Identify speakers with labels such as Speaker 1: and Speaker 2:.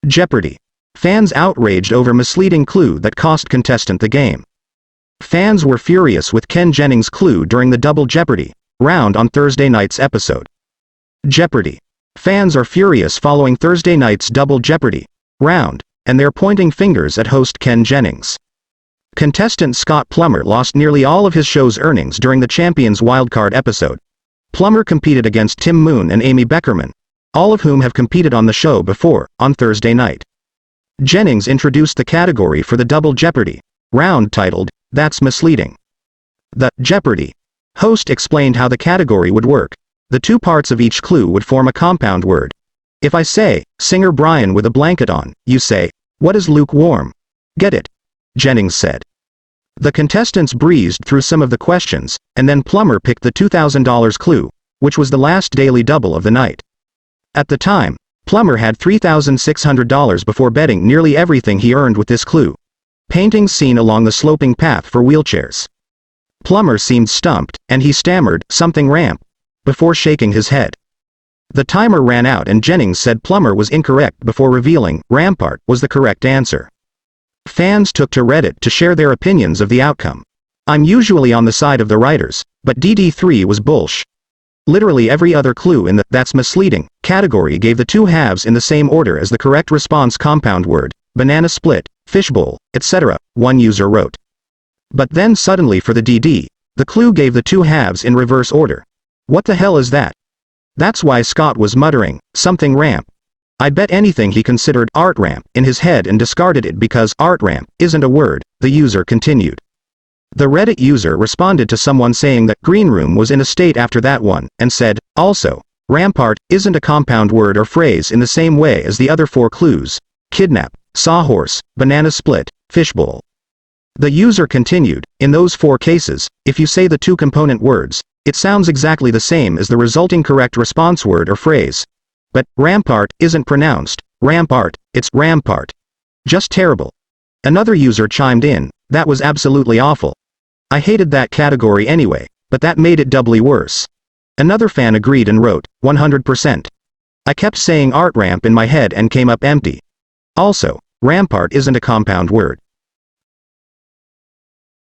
Speaker 1: Jeopardy! Fans outraged over misleading clue that cost contestant the game. Fans were furious with Ken Jennings' clue during the Double Jeopardy round on Thursday night's episode. Jeopardy! Fans are furious following Thursday night's Double Jeopardy round, and they're pointing fingers at host Ken Jennings. Contestant Scott Plummer lost nearly all of his show's earnings during the Champions Wildcard episode. Plummer competed against Tim Moon and Amy Beckerman, all of whom have competed on the show before, on Thursday night. Jennings introduced the category for the Double Jeopardy round titled, "That's Misleading." The Jeopardy! Host explained how the category would work. The two parts of each clue would form a compound word. If I say, singer Brian with a blanket on, you say, what is lukewarm? Get it? Jennings said. The contestants breezed through some of the questions, and then Plummer picked the $2,000 clue, which was the last daily double of the night. At the time, Plummer had $3,600 before betting nearly everything he earned with this clue. Paintings seen along the sloping path for wheelchairs. Plummer seemed stumped, and he stammered, something ramp, before shaking his head. The timer ran out and Jennings said Plummer was incorrect before revealing Rampart was the correct answer. Fans took to Reddit to share their opinions of the outcome. I'm usually on the side of the writers, but DD3 was bullsh. Literally every other clue in the "That's Misleading" category gave the two halves in the same order as the correct response compound word, banana split, fishbowl, etc., one user wrote. But then suddenly for the DD, the clue gave the two halves in reverse order. What the hell is that? That's why Scott was muttering, something ramp. I'd bet anything he considered art ramp in his head and discarded it because art ramp isn't a word, the user continued. The Reddit user responded to someone saying that Green Room was in a state after that one, and said, also, rampart isn't a compound word or phrase in the same way as the other four clues, kidnap, sawhorse, banana split, fishbowl. The user continued, in those four cases, if you say the two component words, it sounds exactly the same as the resulting correct response word or phrase. But, rampart isn't pronounced, rampart, it's rampart. Just terrible. Another user chimed in, that was absolutely awful. I hated that category anyway, but that made it doubly worse. Another fan agreed and wrote, 100%. I kept saying art ramp in my head and came up empty. Also, rampart isn't a compound word.